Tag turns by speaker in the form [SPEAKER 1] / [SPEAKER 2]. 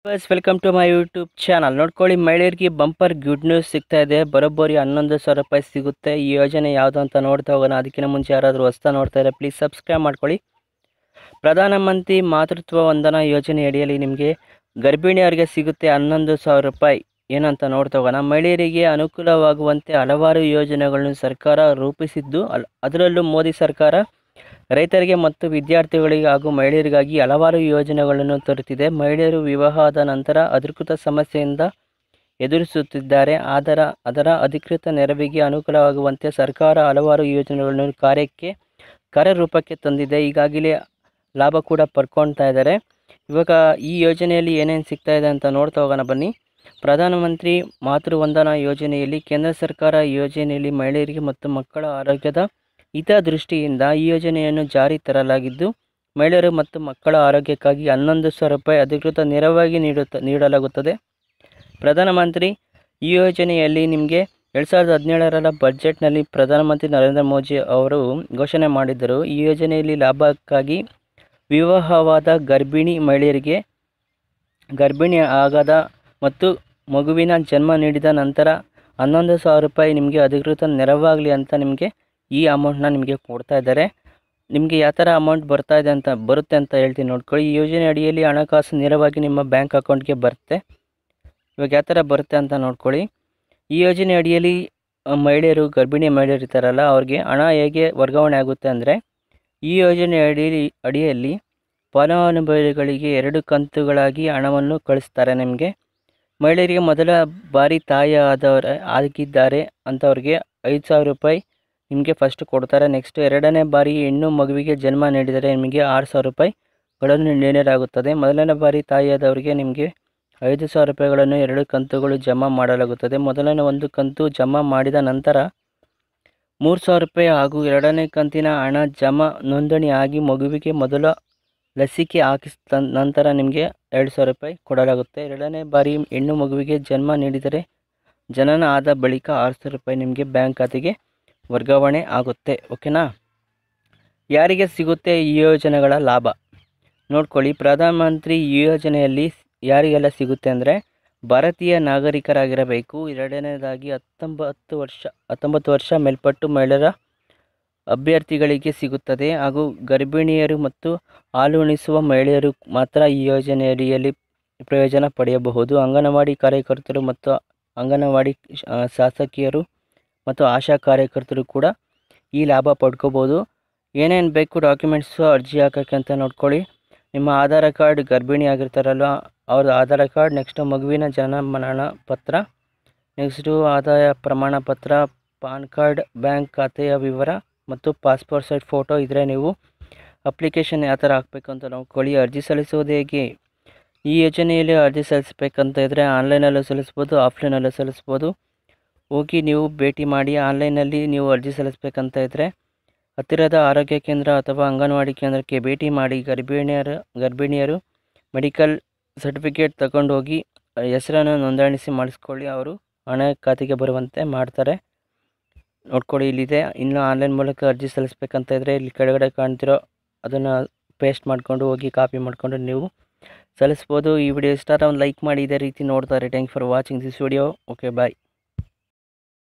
[SPEAKER 1] Bus welcome to my YouTube channel. ನೋಡ್ಕೊಳ್ಳಿ, ಮಹಿಳೆಯರಿಗೆ bumper good news ಸಿಗ್ತಾ ಇದೆ. ಬರೋಬ್ಬರಿ 11,000 ರೂಪಾಯಿ ಸಿಗುತ್ತೆ. ಈ ಯೋಜನೆ ಯಾವುದು ಅಂತ ನೋಡ್ತಾ ಹೋಗೋಣ. ಅದಕ್ಕಿಂತ ಮುಂಚೆ ಯಾರಾದರೂ ಹೊಸ್ತಾ ನೋಡ್ತಾ ಇದ್ದಾರೆ ಪ್ಲೀಸ್ ಸಬ್ಸ್ಕ್ರೈಬ್ ಮಾಡ್ಕೊಳ್ಳಿ. ಪ್ರಧಾನಮಂತ್ರಿ ಮಾತೃತ್ವ ವಂದನಾ ಯೋಜನೆ ಅಡಿಯಲ್ಲಿ ನಿಮಗೆ ಗರ್ಭಿಣಿಯರಿಗೆ ಸಿಗುತ್ತೆ 11,000 ರೂಪಾಯಿ. ಏನಂತ ನೋಡ್ತಾ ಹೋಗೋಣ. ಮಹಿಳೆಯರಿಗೆ ಅನುಕೂಲವಾಗುವಂತೆ ಹಲವಾರು ಯೋಜನೆಗಳನ್ನು ಸರ್ಕಾರ ರೂಪಿಸಿದ್ದು, ಅದರಲ್ಲೂ ಮೋದಿ ಸರ್ಕಾರ ರೈತರಿಗೆ ಮತ್ತು ವಿದ್ಯಾರ್ಥಿಗಳಿಗೆ ಹಾಗೂ ಮಹಿಳೆಯರಿಗಾಗಿ ಹಲವಾರು ಯೋಜನೆಗಳನ್ನು ತರುತ್ತಿದೆ. ಮಹಿಳೆಯರು ವಿವಾಹದ ನಂತರ ಅಧಿಕೃತ ಸಮಸ್ಯೆಯಿಂದ ಎದುರಿಸುತ್ತಿದ್ದಾರೆ. ಅದರ ಅಧಿಕೃತ ನೆರವಿಗೆ ಅನುಕೂಲವಾಗುವಂತೆ ಸರ್ಕಾರ ಹಲವಾರು ಯೋಜನೆಗಳನ್ನು ಕಾರ್ಯರೂಪಕ್ಕೆ ತಂದಿದೆ. ಈಗಾಗಲೇ ಲಾಭ ಕೂಡ ಪಡ್ಕೊಳ್ತಾ ಇದ್ದಾರೆ. ಇವಾಗ ಈ ಯೋಜನೆಯಲ್ಲಿ ಏನೇನು ಸಿಗ್ತಾ ಇದೆ ಅಂತ ನೋಡ್ತಾ ಹೋಗೋಣ ಬನ್ನಿ. ಪ್ರಧಾನಮಂತ್ರಿ ಮಾತೃವಂದನಾ ಯೋಜನೆಯಲ್ಲಿ ಕೇಂದ್ರ ಸರ್ಕಾರ ಯೋಜನೆಯಲ್ಲಿ ಮಹಿಳೆಯರಿಗೆ ಮತ್ತು ಮಕ್ಕಳ ಆರೋಗ್ಯದ ಹಿತದೃಷ್ಟಿಯಿಂದ ಈ ಯೋಜನೆಯನ್ನು ಜಾರಿ ತರಲಾಗಿದ್ದು, ಮಹಿಳೆಯರು ಮತ್ತು ಮಕ್ಕಳ ಆರೋಗ್ಯಕ್ಕಾಗಿ 11,000 ರೂಪಾಯಿ ಅಧಿಕೃತ ನೆರವಾಗಿ ನೀಡಲಾಗುತ್ತದೆ. ಪ್ರಧಾನಮಂತ್ರಿ ಈ ಯೋಜನೆಯಲ್ಲಿ ನಿಮಗೆ 2017ರ ಬಜೆಟ್ನಲ್ಲಿ ಪ್ರಧಾನಮಂತ್ರಿ ನರೇಂದ್ರ ಮೋದಿ ಅವರು ಘೋಷಣೆ ಮಾಡಿದ್ದರು. ಈ ಯೋಜನೆಯಲ್ಲಿ ಲಾಭಕ್ಕಾಗಿ ವಿವಾಹವಾದ ಗರ್ಭಿಣಿ ಮಹಿಳೆಯರಿಗೆ ಗರ್ಭಿಣಿ ಆಗದ ಮತ್ತು ಮಗುವಿನ ಜನ್ಮ ನೀಡಿದ ನಂತರ 11,000 ರೂಪಾಯಿ ನಿಮಗೆ ಅಧಿಕೃತ ನೆರವಾಗಲಿ ಅಂತ ನಿಮಗೆ ಈ ಅಮೌಂಟ್ನ ನಿಮಗೆ ಕೊಡ್ತಾ ಇದ್ದಾರೆ. ನಿಮಗೆ ಯಾವ ಥರ ಅಮೌಂಟ್ ಬರುತ್ತೆ ಅಂತ ಹೇಳ್ತೀನಿ ನೋಡ್ಕೊಳ್ಳಿ. ಈ ಯೋಜನೆ ಅಡಿಯಲ್ಲಿ ಹಣಕಾಸು ನೇರವಾಗಿ ನಿಮ್ಮ ಬ್ಯಾಂಕ್ ಅಕೌಂಟ್ಗೆ ಬರುತ್ತೆ. ಇವಾಗ ಯಾವ ಥರ ಬರುತ್ತೆ ಅಂತ ನೋಡ್ಕೊಳ್ಳಿ. ಈ ಯೋಜನೆ ಅಡಿಯಲ್ಲಿ ಗರ್ಭಿಣಿ ಮಹಿಳೆಯರು ಇರ್ತಾರಲ್ಲ, ಅವ್ರಿಗೆ ಹಣ ಹೇಗೆ ವರ್ಗಾವಣೆ ಆಗುತ್ತೆ ಅಂದರೆ, ಈ ಯೋಜನೆ ಅಡಿಯಲ್ಲಿ ಫಲಾನುಭವಿಗಳಿಗೆ 2 ಕಂತುಗಳಾಗಿ ಹಣವನ್ನು ಕಳಿಸ್ತಾರೆ. ನಿಮಗೆ ಮಹಿಳೆಯರಿಗೆ ಮೊದಲ ಬಾರಿ ತಾಯಿ ಆಗಿದ್ದಾರೆ ಅಂಥವ್ರಿಗೆ 5,000 ರೂಪಾಯಿ ನಿಮಗೆ ಫಸ್ಟ್ ಕೊಡ್ತಾರೆ. ನೆಕ್ಸ್ಟ್ 2ನೇ ಬಾರಿ ಹೆಣ್ಣು ಮಗುವಿಗೆ ಜನ್ಮ ನೀಡಿದರೆ ನಿಮಗೆ 6,000 ರೂಪಾಯಿಗಳನ್ನು ನೀಡಲಾಗುತ್ತದೆ. ಮೊದಲನೇ ಬಾರಿ ತಾಯಿಯಾದವರಿಗೆ ನಿಮಗೆ 5,000 ರೂಪಾಯಿಗಳನ್ನು 2 ಕಂತುಗಳು ಜಮಾ ಮಾಡಲಾಗುತ್ತದೆ. ಮೊದಲನೇ 1 ಕಂತು ಜಮಾ ಮಾಡಿದ ನಂತರ 3,000 ರೂಪಾಯಿ ಹಾಗೂ 2ನೇ ಕಂತಿನ ಹಣ ಜಮಾ ನೋಂದಣಿ ಆಗಿ ಮಗುವಿಗೆ ಮೊದಲ ಲಸಿಕೆ ಹಾಕಿಸಿದ ನಂತರ ನಿಮಗೆ 2,000 ರೂಪಾಯಿ ಕೊಡಲಾಗುತ್ತೆ. 2ನೇ ಬಾರಿ ಹೆಣ್ಣು ಮಗುವಿಗೆ ಜನ್ಮ ನೀಡಿದರೆ ಜನನ ಆದ ಬಳಿಕ 6,000 ರೂಪಾಯಿ ನಿಮಗೆ ಬ್ಯಾಂಕ್ ಖಾತೆಗೆ ವರ್ಗಾವಣೆ ಆಗುತ್ತೆ. ಓಕೆನಾ? ಯಾರಿಗೆ ಸಿಗುತ್ತೆ ಈ ಯೋಜನೆಗಳ ಲಾಭ ನೋಡ್ಕೊಳ್ಳಿ. ಪ್ರಧಾನಮಂತ್ರಿ ಈ ಯೋಜನೆಯಲ್ಲಿ ಯಾರಿಗೆಲ್ಲ ಸಿಗುತ್ತೆ ಅಂದರೆ, ಭಾರತೀಯ ನಾಗರಿಕರಾಗಿರಬೇಕು. 2ನೇದಾಗಿ 19 ವರ್ಷ ಮೇಲ್ಪಟ್ಟು ಮಹಿಳೆಯರ ಅಭ್ಯರ್ಥಿಗಳಿಗೆ ಸಿಗುತ್ತದೆ ಹಾಗೂ ಗರ್ಭಿಣಿಯರು ಮತ್ತು ಹಾಲುಣಿಸುವ ಮಹಿಳೆಯರು ಮಾತ್ರ ಈ ಯೋಜನೆಯಡಿಯಲ್ಲಿ ಪ್ರಯೋಜನ ಪಡೆಯಬಹುದು. ಅಂಗನವಾಡಿ ಕಾರ್ಯಕರ್ತರು ಮತ್ತು ಅಂಗನವಾಡಿ ಶಾಸಕಿಯರು ಮತ್ತು ಆಶಾ ಕಾರ್ಯಕರ್ತರು ಕೂಡ ಈ ಲಾಭ ಪಡ್ಕೋಬೋದು. ಏನೇನು ಬೇಕು ಡಾಕ್ಯುಮೆಂಟ್ಸು ಅರ್ಜಿ ಹಾಕೋಕ್ಕೆ ಅಂತ ನೋಡ್ಕೊಳ್ಳಿ. ನಿಮ್ಮ ಆಧಾರ್ ಕಾರ್ಡ್, ಗರ್ಭಿಣಿ ಆಗಿರ್ತಾರಲ್ವ ಅವ್ರದ್ದು ಆಧಾರ್ ಕಾರ್ಡ್, ನೆಕ್ಸ್ಟು ಮಗುವಿನ ಜನನ ಪತ್ರ, ನೆಕ್ಸ್ಟು ಆದಾಯ ಪ್ರಮಾಣ ಪತ್ರ, ಪಾನ್ ಕಾರ್ಡ್, ಬ್ಯಾಂಕ್ ಖಾತೆಯ ವಿವರ ಮತ್ತು ಪಾಸ್ಪೋರ್ಟ್ ಸೈಜ್ ಫೋಟೋ ಇದ್ದರೆ ನೀವು ಅಪ್ಲಿಕೇಶನ್ ಯಾವ ಥರ ಹಾಕಬೇಕು ಅಂತ ನೋಡ್ಕೊಳ್ಳಿ. ಅರ್ಜಿ ಸಲ್ಲಿಸೋದು ಹೇಗೆ? ಈ ಯೋಜನೆಯಲ್ಲಿ ಅರ್ಜಿ ಸಲ್ಲಿಸಬೇಕಂತ ಇದ್ದರೆ ಆನ್ಲೈನಲ್ಲೂ ಸಲ್ಲಿಸ್ಬೋದು, ಆಫ್ಲೈನಲ್ಲೂ ಸಲ್ಲಿಸ್ಬೋದು. ಹೋಗಿ ನೀವು ಭೇಟಿ ಮಾಡಿ. ಆನ್ಲೈನಲ್ಲಿ ನೀವು ಅರ್ಜಿ ಸಲ್ಲಿಸಬೇಕಂತ ಇದ್ದರೆ ಹತ್ತಿರದ ಆರೋಗ್ಯ ಕೇಂದ್ರ ಅಥವಾ ಅಂಗನವಾಡಿ ಕೇಂದ್ರಕ್ಕೆ ಭೇಟಿ ಮಾಡಿ. ಗರ್ಭಿಣಿಯರು ಮೆಡಿಕಲ್ ಸರ್ಟಿಫಿಕೇಟ್ ತಗೊಂಡು ಹೋಗಿ ಹೆಸರನ್ನು ನೋಂದಣಿಸಿ ಮಾಡಿಸ್ಕೊಳ್ಳಿ. ಅವರು ಹಣ ಖಾತೆಗೆ ಬರುವಂತೆ ಮಾಡ್ತಾರೆ. ನೋಡ್ಕೊಳ್ಳಿ, ಇಲ್ಲಿದೆ. ಇನ್ನು ಆನ್ಲೈನ್ ಮೂಲಕ ಅರ್ಜಿ ಸಲ್ಲಿಸಬೇಕಂತ ಇದ್ದರೆ ಇಲ್ಲಿ ಕೆಳಗಡೆ ಕಾಣ್ತಿರೋ ಅದನ್ನು ಪೇಸ್ಟ್ ಮಾಡಿಕೊಂಡು ಹೋಗಿ ಕಾಪಿ ಮಾಡಿಕೊಂಡು ನೀವು ಸಲ್ಲಿಸ್ಬೋದು. ಈ ವಿಡಿಯೋ ಇಷ್ಟ ಆದರೆ ಒಂದು ಲೈಕ್ ಮಾಡಿ. ಇದೇ ರೀತಿ ನೋಡ್ತಾರೆ. Thank for watching this video. Okay, bye.